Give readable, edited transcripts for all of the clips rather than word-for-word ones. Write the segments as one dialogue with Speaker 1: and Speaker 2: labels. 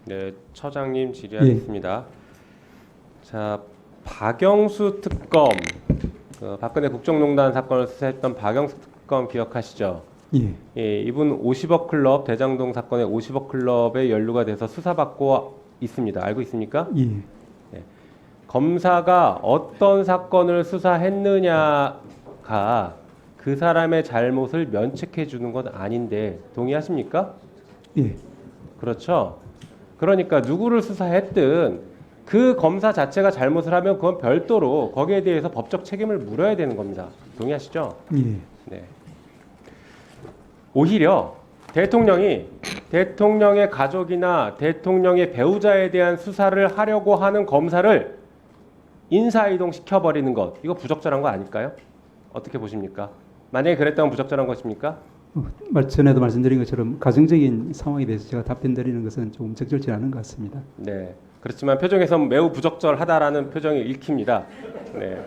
Speaker 1: 네, 처장님 질의하겠습니다. 자, 박영수 특검, 박근혜 국정농단 사건을 수사했던 박영수 특검 기억하시죠?
Speaker 2: 예,
Speaker 1: 예, 이분 50억 클럽 대장동 사건의 50억 클럽에 연루가 돼서 수사받고 있습니다. 알고 있습니까?
Speaker 2: 예,
Speaker 1: 검사가 어떤 사건을 수사했느냐가 그 사람의 잘못을 면책해 주는 건 아닌데 동의하십니까?
Speaker 2: 예,
Speaker 1: 그렇죠. 그러니까 누구를 수사했든 그 검사 자체가 잘못을 하면 그건 별도로 거기에 대해서 법적 책임을 물어야 되는 겁니다. 동의하시죠?
Speaker 2: 예,
Speaker 1: 네. 오히려 대통령의 가족이나 대통령의 배우자에 대한 수사를 하려고 하는 검사를 인사이동 시켜버리는 것, 이거 부적절한 거 아닐까요? 어떻게 보십니까? 만약에 그랬다면 부적절한 것입니까?
Speaker 2: 전에도 말씀드린 것처럼 가정적인 상황에 대해서 제가 답변 드리는 것은 조금 적절치 않은 것 같습니다.
Speaker 1: 네. 그렇지만 표정에서 매우 부적절하다라는 표정이 읽힙니다. 네.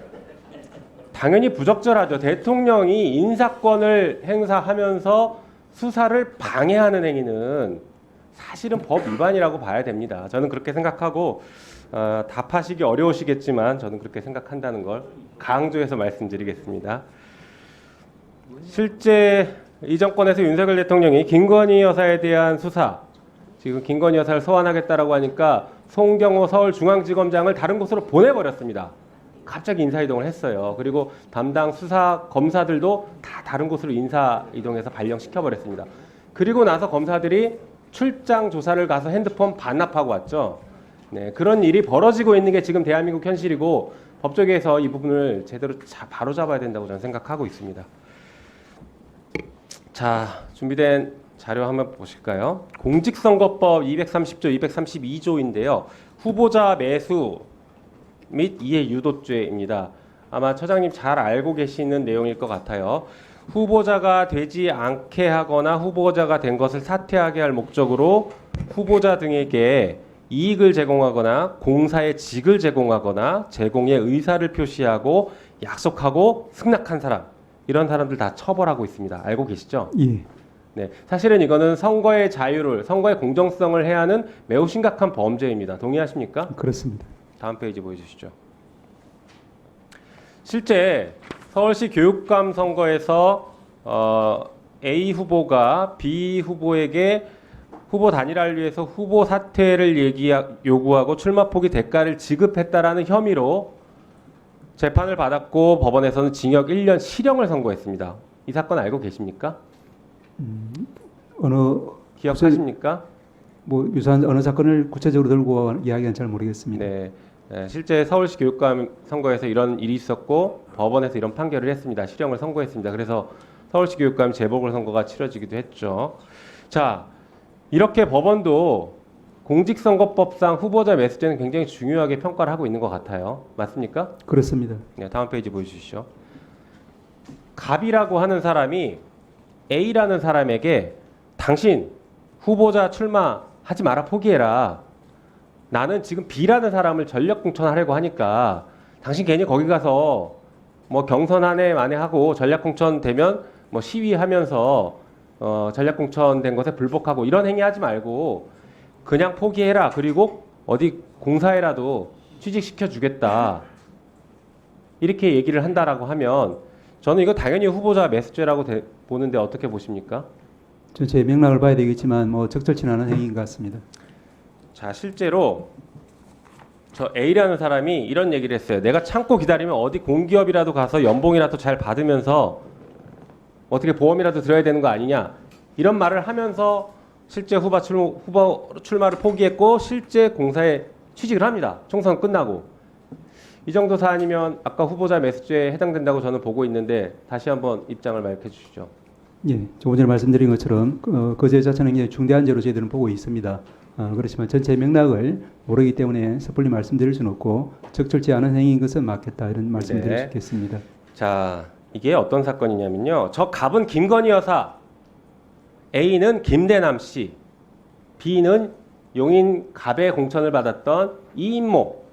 Speaker 1: 당연히 부적절하죠. 대통령이 인사권을 행사하면서 수사를 방해하는 행위는 사실은 법 위반이라고 봐야 됩니다. 저는 그렇게 생각하고 답하시기 어려우시겠지만 저는 그렇게 생각한다는 걸 강조해서 말씀드리겠습니다. 실제 이 정권에서 윤석열 대통령이 김건희 여사에 대한 수사, 지금 김건희 여사를 소환하겠다라고 하니까 송경호 서울중앙지검장을 다른 곳으로 보내버렸습니다. 갑자기 인사이동을 했어요. 그리고 담당 수사 검사들도 다 다른 곳으로 인사이동해서 발령시켜버렸습니다. 그리고 나서 검사들이 출장 조사를 가서 핸드폰 반납하고 왔죠. 네, 그런 일이 벌어지고 있는 게 지금 대한민국 현실이고 법조계에서 이 부분을 제대로 바로잡아야 된다고 저는 생각하고 있습니다. 자, 준비된 자료 한번 보실까요? 공직선거법 230조, 232조인데요. 후보자 매수 및 이해 유도죄입니다. 아마 처장님 잘 알고 계시는 내용일 것 같아요. 후보자가 되지 않게 하거나 후보자가 된 것을 사퇴하게 할 목적으로 후보자 등에게 이익을 제공하거나 공사의 직을 제공하거나 제공의 의사를 표시하고 약속하고 승낙한 사람, 이런 사람들 다 처벌하고 있습니다. 알고 계시죠?
Speaker 2: 예,
Speaker 1: 네, 사실은 이거는 선거의 자유를, 선거의 공정성을 해하는 매우 심각한 범죄입니다. 동의하십니까?
Speaker 2: 그렇습니다.
Speaker 1: 다음 페이지 보여주시죠. 실제 서울시 교육감 선거에서 A 후보가 B 후보에게 후보 단일화를 위해서 후보 사퇴를 요구하고 출마 포기 대가를 지급했다라는 혐의로 재판을 받았고 법원에서는 징역 1년 실형을 선고했습니다. 이 사건 알고 계십니까?
Speaker 2: 어느
Speaker 1: 기억하십니까?
Speaker 2: 뭐 유사한 어느 사건을 구체적으로 들고 이야기는 잘 모르겠습니다.
Speaker 1: 네. 실제 서울시 교육감 선거에서 이런 일이 있었고 법원에서 이런 판결을 했습니다. 실형을 선고했습니다. 그래서 서울시 교육감 재보궐선거가 치러지기도 했죠. 자, 이렇게 법원도 공직선거법상 후보자 매수죄는 굉장히 중요하게 평가를 하고 있는 것 같아요. 맞습니까?
Speaker 2: 그렇습니다.
Speaker 1: 네, 다음 페이지 보여주시죠. 갑이라고 하는 사람이 A라는 사람에게 당신 후보자 출마하지 마라, 포기해라. 나는 지금 B라는 사람을 전력 공천하려고 하니까 당신 괜히 거기 가서 뭐 경선 한해 만에 하고 전략 공천되면 뭐 시위하면서 전략 공천된 것에 불복하고 이런 행위 하지 말고 그냥 포기해라. 그리고 어디 공사에라도 취직시켜 주겠다. 이렇게 얘기를 한다라고 하면 저는 이거 당연히 후보자 매수죄라고 보는데 어떻게 보십니까?
Speaker 2: 전체 맥락을 봐야 되겠지만 뭐 적절치 않은 행위인 것 같습니다.
Speaker 1: 자, 실제로 저 A라는 사람이 이런 얘기를 했어요. 내가 참고 기다리면 어디 공기업이라도 가서 연봉이라도 잘 받으면서 어떻게 보험이라도 들어야 되는 거 아니냐. 이런 말을 하면서 실제 후보 출마를 포기했고 실제 공사에 취직을 합니다. 총선 끝나고. 이 정도 사안이면 아까 후보자 매수죄에 해당된다고 저는 보고 있는데 다시 한번 입장을 밝혀 주시죠.
Speaker 2: 예, 조금 전에 말씀드린 것처럼 거제 자체는 굉장히 중대한 죄로 저희들은 보고 있습니다. 그렇지만 전체 맥락을 모르기 때문에 섣불리 말씀드릴 수는 없고 적절치 않은 행위인 것은 맞겠다 이런 말씀드릴 수 있겠습니다.
Speaker 1: 자, 이게 어떤 사건이냐면요. 저 갑은 김건희 여사, A는 김대남 씨, B는 용인 갑의 공천을 받았던 이인모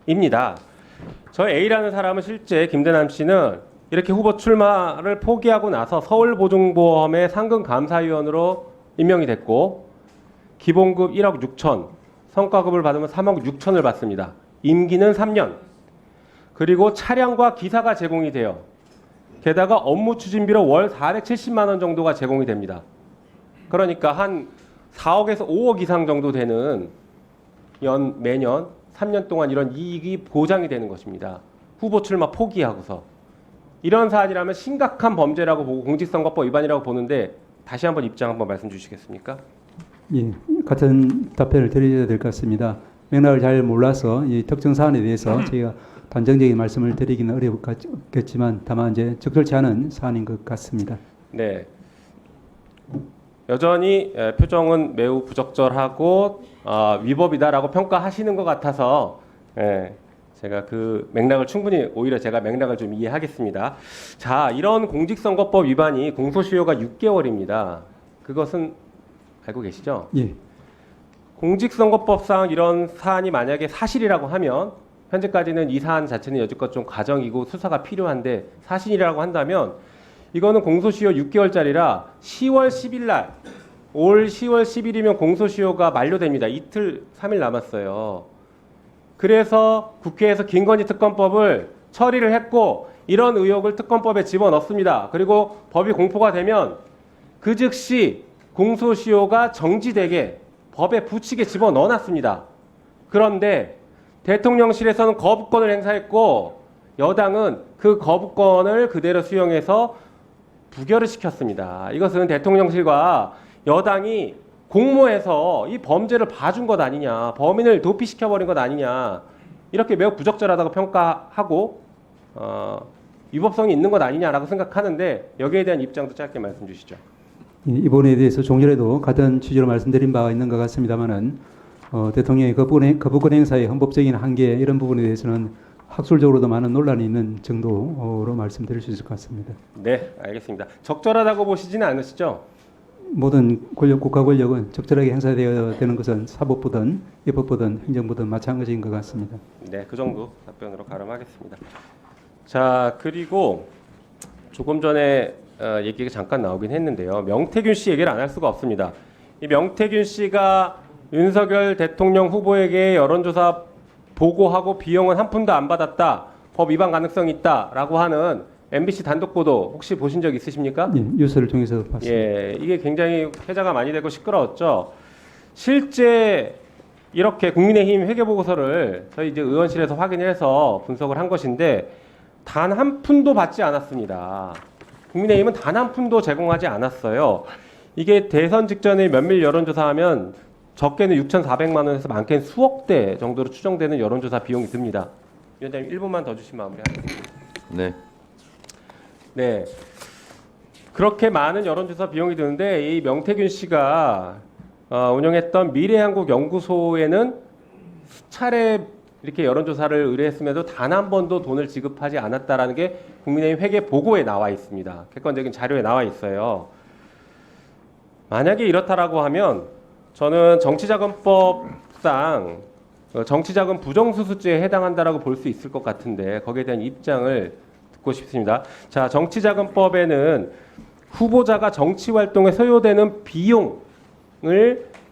Speaker 1: 입니다. 저 A라는 사람은 실제 김대남 씨는 이렇게 후보 출마를 포기하고 나서 서울보증보험의 상금감사위원으로 임명이 됐고 기본급 1억 6천, 성과급을 받으면 3억 6천을 받습니다. 임기는 3년. 그리고 차량과 기사가 제공이 돼요. 게다가 업무 추진비로 월 470만 원 정도가 제공이 됩니다. 그러니까 한 4억에서 5억 이상 정도 되는 매년 3년 동안 이런 이익이 보장이 되는 것입니다. 후보 출마 포기하고서. 이런 사안이라면 심각한 범죄라고 보고 공직선거법 위반이라고 보는데 다시 한번 입장 한번 말씀 주시겠습니까?
Speaker 2: 예, 같은 답변을 드려야 될 것 같습니다. 맥락을 잘 몰라서 이 특정 사안에 대해서 저희가 단정적인 말씀을 드리기는 어렵겠지만 다만 이제 적절치 않은 사안인 것 같습니다.
Speaker 1: 네. 여전히 표정은 매우 부적절하고 위법이다라고 평가하시는 것 같아서 제가 그 맥락을 충분히 오히려 제가 맥락을 좀 이해하겠습니다. 자, 이런 공직선거법 위반이 공소시효가 6개월입니다. 그것은 알고 계시죠?
Speaker 2: 예,
Speaker 1: 공직선거법상 이런 사안이 만약에 사실이라고 하면 현재까지는 이 사안 자체는 여지껏 좀 과정이고 수사가 필요한데 사실이라고 한다면 이거는 공소시효 6개월짜리라 10월 10일 날, 올 10월 10일이면 공소시효가 만료됩니다. 이틀, 3일 남았어요. 그래서 국회에서 김건희 특검법을 처리를 했고 이런 의혹을 특검법에 집어넣습니다. 그리고 법이 공포가 되면 그 즉시 공소시효가 정지되게 법에 붙이게 집어넣어놨습니다. 그런데 대통령실에서는 거부권을 행사했고 여당은 그 거부권을 그대로 수용해서 부결을 시켰습니다. 이것은 대통령실과 여당이 공모해서 이 범죄를 봐준 것 아니냐, 범인을 도피시켜버린 것 아니냐, 이렇게 매우 부적절하다고 평가하고 위법성이 있는 것 아니냐라고 생각하는데 여기에 대한 입장도 짧게 말씀 주시죠.
Speaker 2: 예, 이번에 대해서 종전에도 같은 취지로 말씀드린 바가 있는 것 같습니다만은 대통령의 거부권 행사의 헌법적인 한계 이런 부분에 대해서는 학술적으로도 많은 논란이 있는 정도로 말씀드릴 수 있을 것 같습니다.
Speaker 1: 네, 알겠습니다. 적절하다고 보시지는 않으시죠?
Speaker 2: 모든 국가 권력은 적절하게 행사되어야 되는 것은 사법부든 입법부든 행정부든 마찬가지인 것 같습니다.
Speaker 1: 네, 그 정도 답변으로 가름하겠습니다. 자, 그리고 조금 전에 얘기가 잠깐 나오긴 했는데요. 명태균 씨 얘기를 안 할 수가 없습니다. 이 명태균 씨가 윤석열 대통령 후보에게 여론조사 보고하고 비용은 한 푼도 안 받았다. 법 위반 가능성이 있다라고 하는 MBC 단독 보도 혹시 보신 적 있으십니까?
Speaker 2: 예, 뉴스를 통해서 봤습니다.
Speaker 1: 예, 이게 굉장히 회자가 많이 되고 시끄러웠죠. 실제 이렇게 국민의힘 회계 보고서를 저희 이제 의원실에서 확인해서 분석을 한 것인데 단 한 푼도 받지 않았습니다. 국민의힘은 단 한 푼도 제공하지 않았어요. 이게 대선 직전에 면밀 여론조사하면 적게는 6,400만 원에서 많게는 수억 대 정도로 추정되는 여론조사 비용이 듭니다. 위원장님 1분만 더 주시면 마무리하겠습니다.
Speaker 3: 네.
Speaker 1: 네, 그렇게 많은 여론조사 비용이 드는데 이 명태균 씨가 운영했던 미래한국연구소에는 수차례 이렇게 여론조사를 의뢰했음에도 단 한 번도 돈을 지급하지 않았다라는 게 국민의힘 회계 보고에 나와 있습니다. 객관적인 자료에 나와 있어요. 만약에 이렇다라고 하면 저는 정치자금법상 정치자금 부정수수죄에 해당한다라고 볼 수 있을 것 같은데 거기에 대한 입장을 듣고 싶습니다. 자, 정치자금법에는 후보자가 정치활동에 소요되는 비용을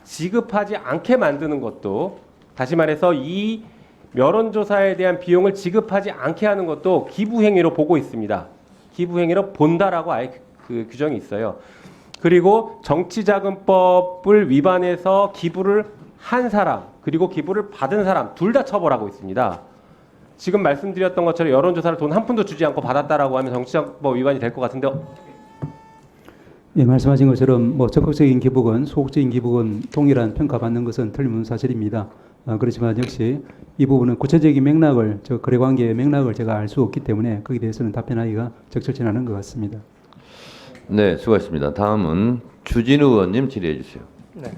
Speaker 1: 지급하지 않게 만드는 것도 다시 말해서 이 여론조사에 대한 비용을 지급하지 않게 하는 것도 기부행위로 보고 있습니다. 기부행위로 본다라고 아예 그 규정이 있어요. 그리고 정치자금법을 위반해서 기부를 한 사람 그리고 기부를 받은 사람 둘 다 처벌하고 있습니다. 지금 말씀드렸던 것처럼 여론조사를 돈 한 푼도 주지 않고 받았다라고 하면 정치자금법 위반이 될 것 같은데
Speaker 2: 예, 말씀하신 것처럼 뭐 적극적인 기부건, 소극적인 기부건 동일한 평가받는 것은 틀림없는 사실입니다. 그렇지만 역시 이 부분은 구체적인 맥락을, 거래관계의 맥락을 제가 알 수 없기 때문에 거기에 대해서는 답변하기가 적절치 않은 것 같습니다.
Speaker 3: 네, 수고하셨습니다. 다음은 주진우 의원님 질의해 주세요.
Speaker 4: 네.